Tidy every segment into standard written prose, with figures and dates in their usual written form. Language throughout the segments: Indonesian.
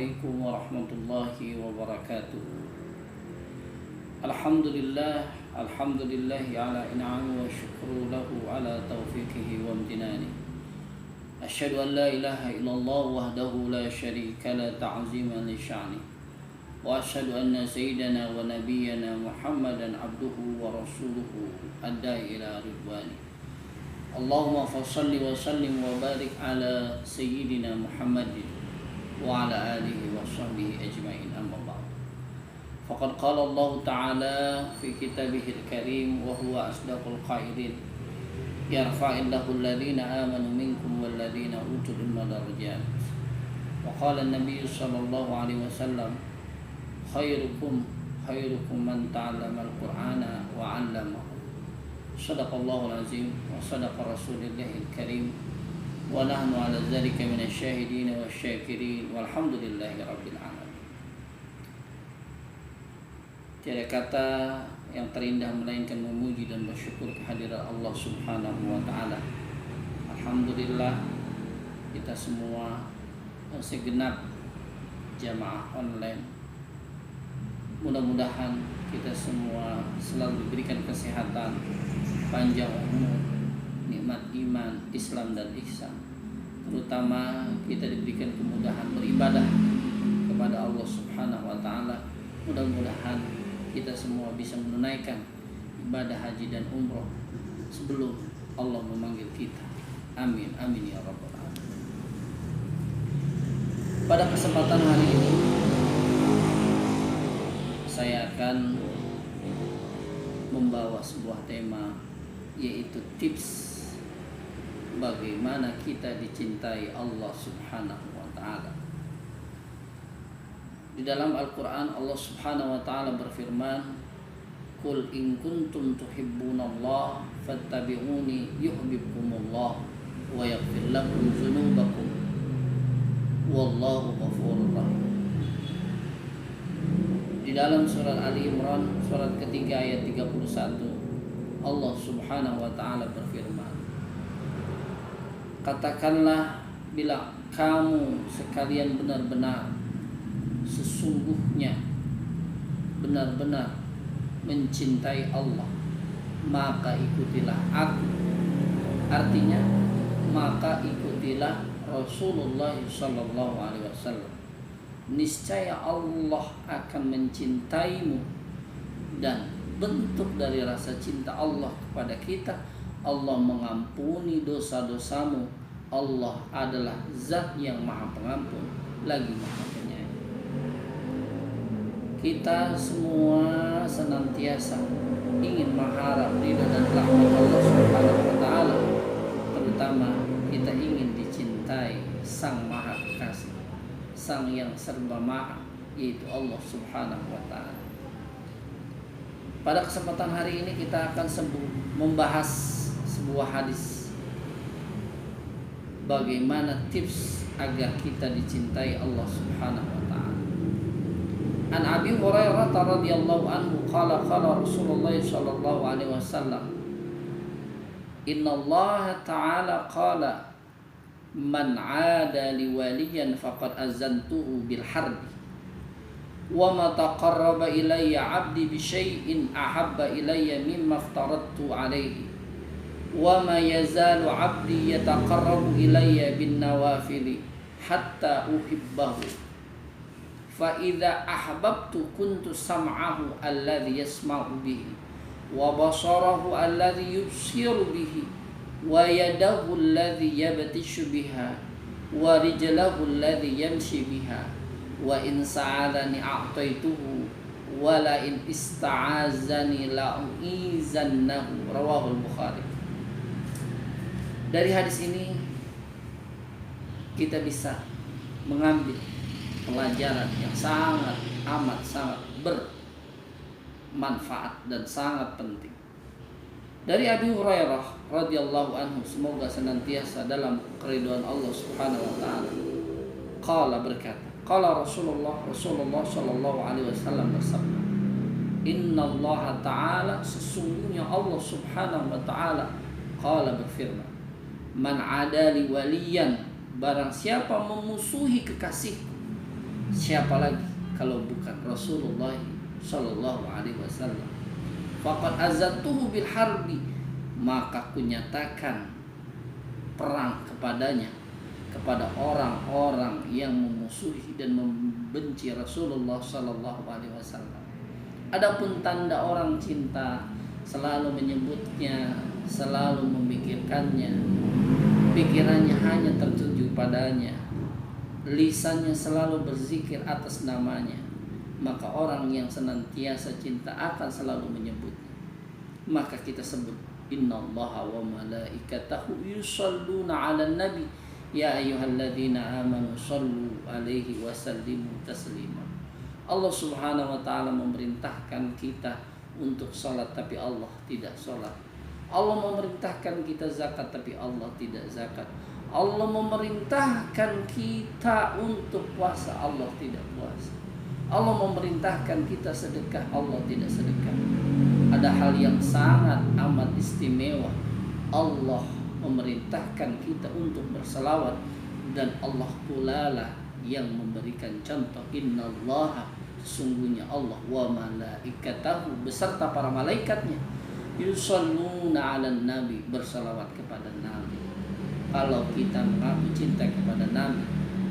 Assalamualaikum warahmatullahi wabarakatuh. Alhamdulillah ala in'ami wa syukru lahu ala taufiqihi wa amtinani. Asyhadu an la ilaha illallah wahdahu la syarika la ta'ziman li sya'ni. Wa asyhadu anna sayyidana wa nabiyyana Muhammadan abduhu wa rasuluhu adda'i ila ridwani. Allahumma fassalli wa sallim wa barik ala sayyidina Muhammadin wa ala alihi wa sahbihi ajma'in, amma ba'd. Faqad qala Allah Ta'ala fi kitabihil karim wa huwa asdaqul qailin, yarfa'illahu alladhina amanu minkum walladhina utul ilma darajat. Wa qala an-nabiy sallallahu alaihi wasallam, khairukum man ta'allama al-Qur'ana wa 'allamahu. Sadaqallahul azim wa sadaqa rasulillahil karim. Wa nahnu ala dzalika minasyahidin wasyakirin walhamdulillahi rabbil alamin. Tiada kata yang terindah melainkan memuji dan bersyukur kehadiran Allah Subhanahu wa taala. Alhamdulillah, kita semua segenap jamaah online, mudah-mudahan kita semua selalu diberikan kesehatan, panjang umur, nikmat iman, Islam dan ihsan. Terutama kita diberikan kemudahan beribadah kepada Allah Subhanahu wa taala. Mudah-mudahan kita semua bisa menunaikan ibadah haji dan umroh sebelum Allah memanggil kita. Amin amin ya rabbal alamin. Pada kesempatan hari ini saya akan membawa sebuah tema, yaitu tips bagaimana kita dicintai Allah Subhanahu wa taala. Di dalam Al-Qur'an Allah Subhanahu wa taala berfirman, "Qul in kuntum tuhibbunallaha fattabi'uni yuhibbukumullah wa yaghfir lakum dzunubakum wallahu ghafurur rahim." Di dalam surat Ali Imran surat ketiga ayat 31, Allah Subhanahu wa taala berfirman, "Katakanlah, bila kamu sekalian benar-benar sesungguhnya benar-benar mencintai Allah, maka ikutilah aku." Artinya, maka ikutilah Rasulullah sallallahu alaihi wasallam. Niscaya Allah akan mencintaimu, dan bentuk dari rasa cinta Allah kepada kita, Allah mengampuni dosa-dosamu. Allah adalah zat yang maha pengampun lagi maha penyayang. Kita semua senantiasa ingin mengharap ridha dan rahmat Allah Subhanahu wa taala. Terutama kita ingin dicintai Sang Maha Kekasih, Sang yang serba maha, yaitu Allah Subhanahu wa taala. Pada kesempatan hari ini kita akan membahas sebuah hadis, bagaimana tips agar kita dicintai Allah Subhanahu wa taala. An Abi Hurairah radhiyallahu anhu qala Rasulullah sallallahu alaihi wasallam, "Inna Allah ta'ala qala man 'ada li waliyan faqad azantuhu bil harbi. Wa ma taqarraba ilayya 'abdi bi syai'in ahabba ilayya mimma aftaradtu 'alaihi. Wa ma yazalu 'abdi yataqarrabu ilayya bin nawafili hatta uhibbahu. Fa idza ahbabtu kuntu sam'ahu alladhi yasma'u bihi wa basarahu alladhi yubsiru bihi wa yadahu alladhi yabtishu biha wa rijlahu alladhi yamshi biha. Wa in sa'alani a'taituhu wa la in ista'azani la'u'izannahu." Rawahul Bukhari. Dari hadis ini kita bisa mengambil pelajaran yang sangat bermanfaat dan sangat penting. Dari Abi Hurairah radhiyallahu anhu, semoga senantiasa dalam keridhaan Allah Subhanahu wa taala, qala berkata, qala Rasulullah sallallahu alaihi wasallam bersabda, "Inna Allah ta'ala," sesungguhnya Allah Subhanahu wa taala, qala berfirman, "Man 'adali waliyan," barang siapa memusuhi kekasihku, Siapa lagi kalau bukan Rasulullah sallallahu alaihi wasallam? Faqad azantuhu bil harbi, maka kunyatakan perang kepadanya, kepada orang-orang yang memusuhi dan membenci Rasulullah sallallahu alaihi wasallam. Adapun tanda orang cinta, selalu menyebutnya, selalu memikirkannya, pikirannya hanya tertuju padanya, lisannya selalu berzikir atas namanya, maka orang yang senantiasa cinta akan selalu menyebutnya. Maka kita sebut innallaha wa malaikatahu yusholluna 'alan nabi ya ayyuhalladzina amanu shallu 'alaihi wa sallimu taslima. Allah Subhanahu wa taala memerintahkan kita untuk salat tapi Allah tidak salat. Allah memerintahkan kita zakat tapi Allah tidak zakat. Allah memerintahkan kita untuk puasa, Allah tidak puasa. Allah memerintahkan kita sedekah, Allah tidak sedekah. Ada hal yang sangat amat istimewa. Allah memerintahkan kita untuk berselawat, dan Allah pula lah yang memberikan contoh. Innallaha, sesungguhnya Allah, wa malaikatahu, beserta para malaikatnya, yusholluna 'alan nabi, berselawat kepada Nabi. Kalau kita mengaku cinta kepada Nabi,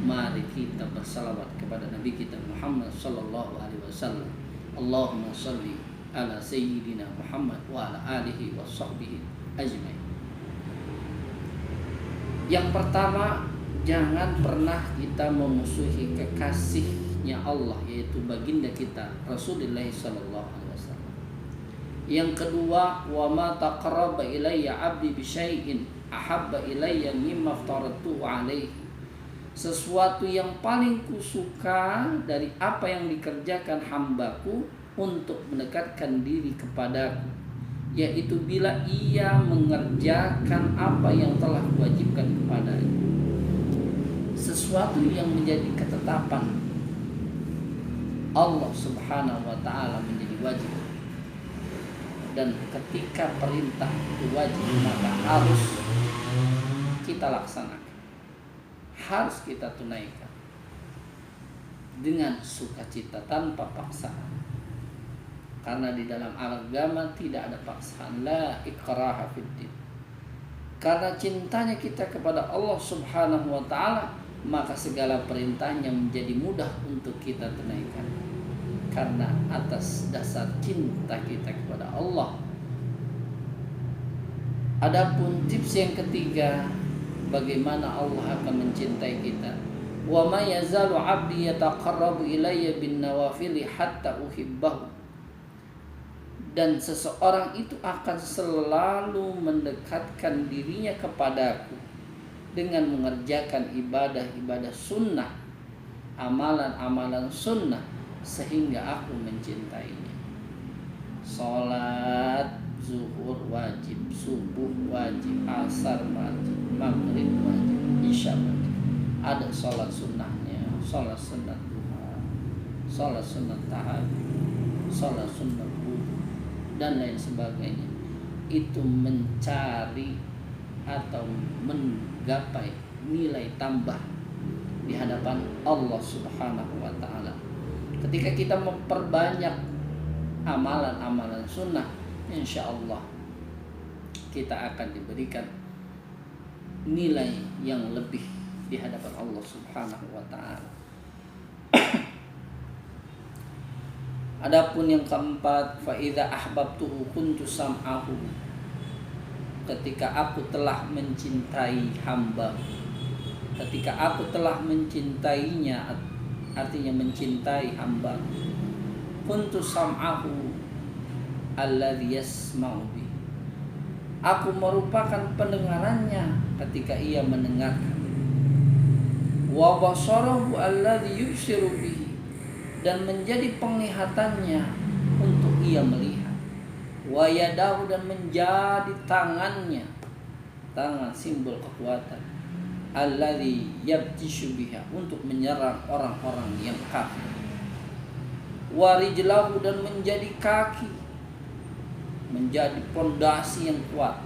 mari kita bersalawat kepada Nabi kita Muhammad sallallahu alaihi wasallam. Allahumma shalli ala sayyidina Muhammad wa ala alihi wa sahbihi ajmain. Yang pertama, jangan pernah kita memusuhi kekasihnya Allah, yaitu baginda kita Rasulullah sallallahu alaihi wasallam. Yang kedua, wa ma taqarraba ilayya 'abdi bi syai'in ahabba ilayya mimma aftaratuhu alaihi. Sesuatu yang paling kusuka dari apa yang dikerjakan hambaku untuk mendekatkan diri kepadaku, yaitu bila ia mengerjakan apa yang telah kuwajibkan kepadanya. Sesuatu yang menjadi ketetapan Allah Subhanahu wa taala menjadi wajib, dan ketika perintah itu wajib, maka harus kita laksanakan, harus kita tunaikan dengan sukacita tanpa paksaan. Karena di dalam agama tidak ada paksaan, la ikraha fiddin. Karena cintanya kita kepada Allah Subhanahu wa taala, maka segala perintahnya menjadi mudah untuk kita tunaikan. Karena atas dasar cinta kita kepada Allah. Adapun tips yang ketiga, bagaimana Allah akan mencintai kita. Wa ma yazalu 'abdi yataqarrabu ilayya bin nawafili hatta uhibbahu. Dan seseorang itu akan selalu mendekatkan dirinya kepadaku dengan mengerjakan ibadah-ibadah sunnah, amalan-amalan sunnah, sehingga aku mencintainya. Salat zuhur wajib, subuh wajib, asar wajib, maghrib wajib, isya wajib. Ada salat sunnahnya, salat sunat duha, salat sunat tahajud, salat sunat wudu, dan lain sebagainya. Itu mencari atau menggapai nilai tambah di hadapan Allah Subhanahu wa taala. Ketika kita memperbanyak amalan-amalan sunnah, insya Allah kita akan diberikan nilai yang lebih di hadapan Allah Subhanahu wa taala. Adapun yang keempat, fa idza ahbabtuhu kuntu sam'ahu. Ketika aku telah mencintai hamba, ketika aku telah mencintainya, artinya mencintai hamba, kuntu sam'ahu alladhi yasma'u bi. Aku merupakan pendengarannya ketika ia mendengarkan. Wa basarahu alladhi yubsiru bihi, dan menjadi penglihatannya untuk ia melihat. Wa yadahu, dan menjadi tangannya, tangan simbol kekuatan, alladhi yabtishu biha, untuk menyerang orang-orang yang kafir. Wa rijlahu, dan menjadi kaki, menjadi pondasi yang kuat,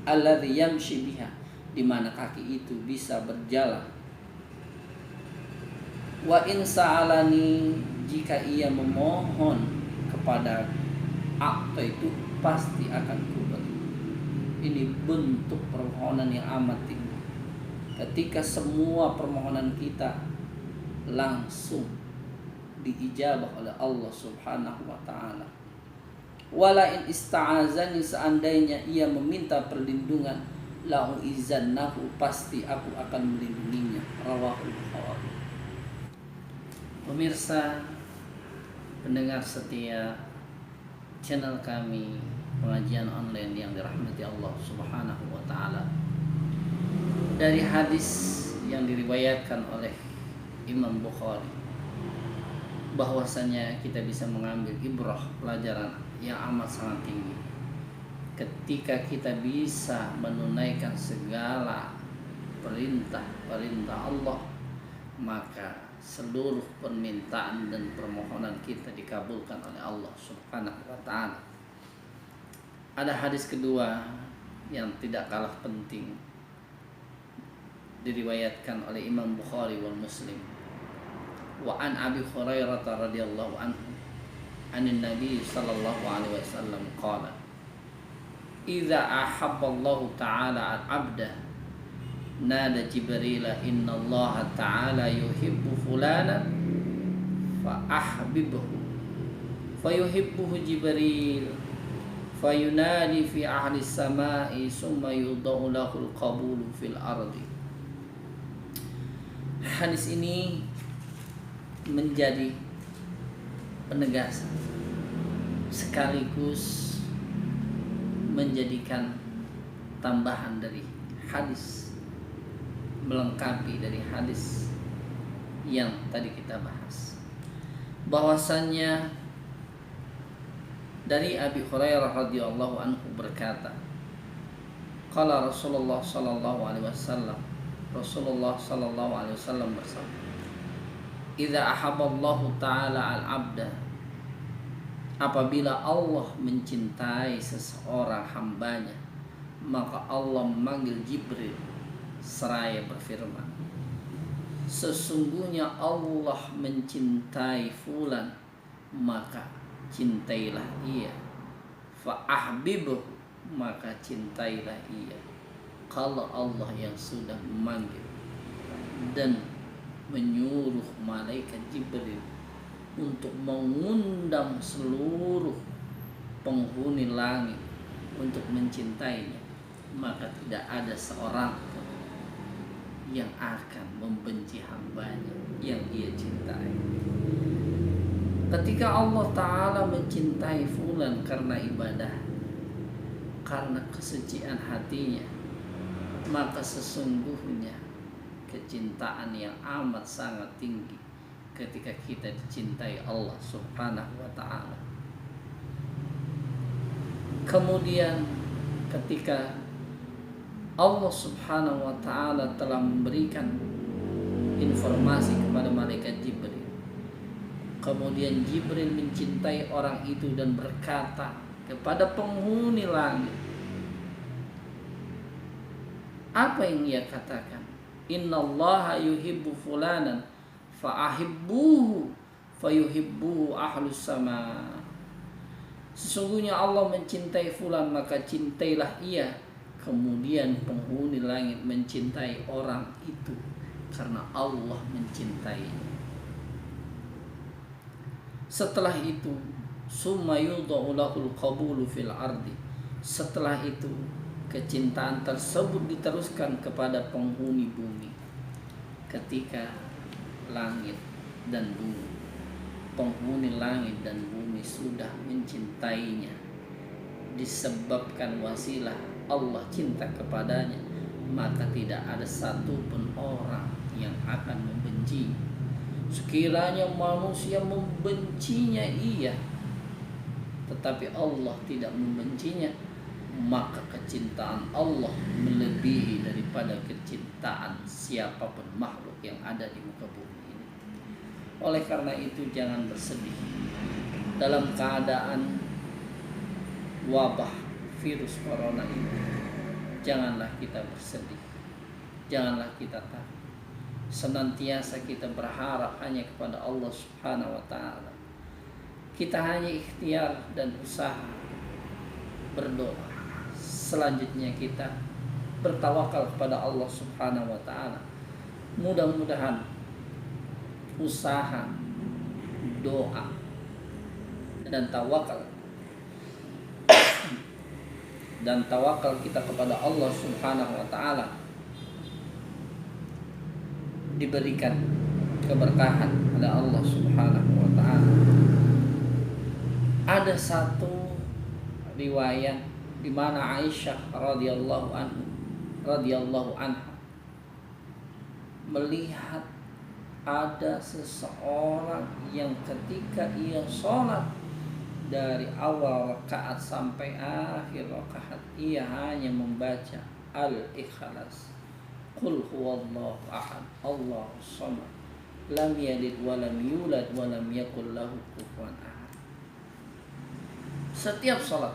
alladhi yamshi biha, di mana kaki itu bisa berjalan. Wa in sa'alani, jika ia memohon kepada aku itu pasti akan kuberi. Ini bentuk permohonan yang amat tinggi. Ketika semua permohonan kita langsung diijabah oleh Allah Subhanahu wa taala. Wala in ista'azani, seandainya ia meminta perlindungan, lahu izannahu, pasti aku akan melindunginya. Rawahul Bukhari. Pemirsa, pendengar setia channel kami pengajian online yang dirahmati Allah Subhanahu wa taala. Dari hadis yang diriwayatkan oleh Imam Bukhari, bahwasanya kita bisa mengambil ibrah, pelajaran yang amat sangat tinggi ketika kita bisa menunaikan segala perintah Allah, maka seluruh permintaan dan permohonan kita dikabulkan oleh Allah Subhanahu wa taala. Ada hadis kedua yang tidak kalah penting, diriwayatkan oleh Imam Bukhari wal Muslim. Wa an Abi Hurairah radhiyallahu anhu anin Nabi sallallahu alaihi wasallam qala, idza ahabballahu ta'ala al-'abda nada Jibril, inna Allah ta'ala yuhibbu fulana fa ahbibhu, fayuhibbuhu Jibril, fayunadi fi ahli samai, summa yudau lahul qabulu fil ardi. Hadis ini menjadi penegasan sekaligus menjadikan tambahan dari hadis, melengkapi dari hadis yang tadi kita bahas, bahwasannya dari Abi Hurairah radhiyallahu anhu berkata, qala Rasulullah sallallahu alaihi wasallam, Rasulullah sallallahu alaihi wasallam bersabda, idza ahabballahu ta'ala al-'abda, apabila Allah mencintai seseorang hambanya, maka Allah memanggil Jibril seraya berfirman, sesungguhnya Allah mencintai fulan, maka cintailah ia, fa ahbibhu, maka cintailah ia. Kalau Allah yang sudah memanggil dan menyuruh malaikat Jibril untuk mengundang seluruh penghuni langit untuk mencintainya, maka tidak ada seorang pun yang akan membenci hambanya yang ia cintai. Ketika Allah Ta'ala mencintai fulan karena ibadah, karena kesucian hatinya, maka sesungguhnya kecintaan yang amat sangat tinggi ketika kita dicintai Allah Subhanahu wa ta'ala. Kemudian ketika Allah Subhanahu wa ta'ala telah memberikan informasi kepada malaikat Jibril, kemudian Jibril mencintai orang itu dan berkata kepada penghuni langit, apa yang ia katakan? Innallaha yuhibbu fulanan fa'ahibbuhu fayuhibbuhu ahlus sama. Sesungguhnya Allah mencintai fulan, maka cintailah ia. Kemudian penghuni langit mencintai orang itu karena Allah mencintainya. Setelah itu, summa yudau lahul qabulu fil ardi. Setelah itu, kecintaan tersebut diteruskan kepada penghuni bumi. Ketika langit dan bumi, penghuni langit dan bumi sudah mencintainya, disebabkan wasilah Allah cinta kepadanya, maka tidak ada satupun orang yang akan membenci. Sekiranya manusia membencinya iya, tetapi Allah tidak membencinya, maka kecintaan Allah melebihi daripada kecintaan siapapun makhluk yang ada di muka bumi ini. Oleh karena itu, jangan bersedih dalam keadaan wabah virus corona ini. Janganlah kita bersedih, janganlah kita takut. senantiasa kita berharap hanya kepada Allah Subhanahu wa taala. Kita hanya ikhtiar dan usaha berdoa. Selanjutnya kita bertawakal kepada Allah Subhanahu wa taala. Mudah-mudahan usaha, doa dan tawakal kita kepada Allah Subhanahu wa taala diberikan keberkahan oleh Allah Subhanahu wa taala. Ada satu riwayat di mana Aisyah radhiyallahu anha melihat ada seseorang yang ketika ia sholat dari awal rakaat sampai akhir rakaat ia hanya membaca Al-Ikhlas. Qul huwallahu ahad, Allahus samad, lam yalid wa lam yulad wa lam yakul lahu kufuwan ahad. Setiap salat.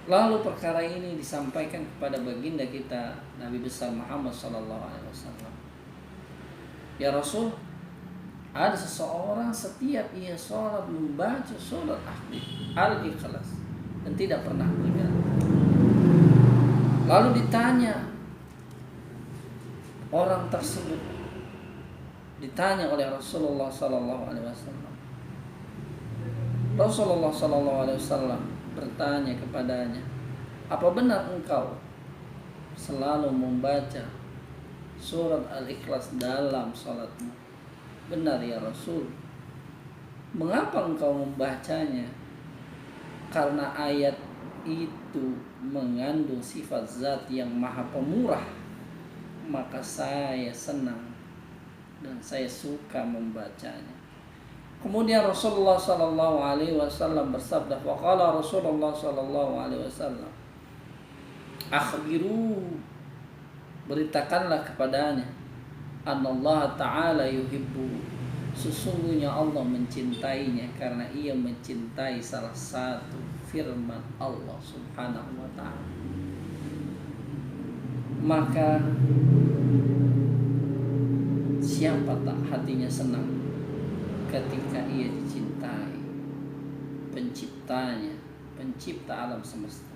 Lalu perkara ini disampaikan kepada baginda kita Nabi besar Muhammad sallallahu alaihi wasallam. Ya Rasul, ada seseorang setiap ia salat membaca surat Al-Ikhlas dan tidak pernah berganti. Lalu ditanya orang tersebut, ditanya oleh Rasulullah sallallahu alaihi wasallam. Rasulullah sallallahu alaihi wasallam bertanya kepadanya, "Apa benar engkau selalu membaca surat Al-Ikhlas dalam salatmu?" "Benar ya Rasul." "Mengapa engkau membacanya?" "Karena ayat itu mengandung sifat zat yang maha pemurah, maka saya senang dan saya suka membacanya." Kemudian Rasulullah sallallahu alaihi wasallam bersabda, "Faqala Rasulullah sallallahu alaihi wasallam, akhbiru, beritakanlah kepadanya, anallah ta'ala yuhibbu, sesungguhnya Allah mencintainya karena ia mencintai salah satu firman Allah Subhanahu wa ta'ala." Maka siapa tak hatinya senang ketika ia dicintai penciptanya, pencipta alam semesta.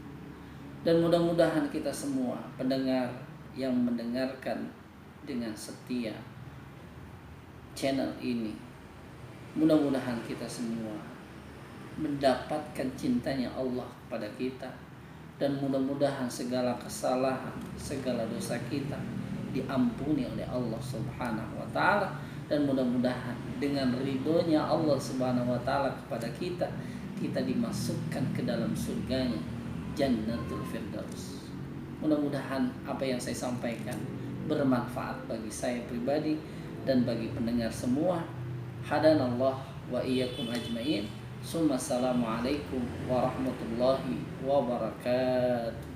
Dan mudah-mudahan kita semua pendengar yang mendengarkan dengan setia channel ini, mudah-mudahan kita semua mendapatkan cintanya Allah kepada kita, dan mudah-mudahan segala kesalahan, segala dosa kita diampuni oleh Allah Subhanahu wa taala, dan mudah-mudahan dengan ridhonya Allah Subhanahu wa taala kepada kita, kita dimasukkan ke dalam surganya, Jannatul Firdaus. Mudah-mudahan apa yang saya sampaikan bermanfaat bagi saya pribadi dan bagi pendengar semua. Hadanallah wa iyyakum ajmain. Assalamualaikum warahmatullahi wabarakatuh.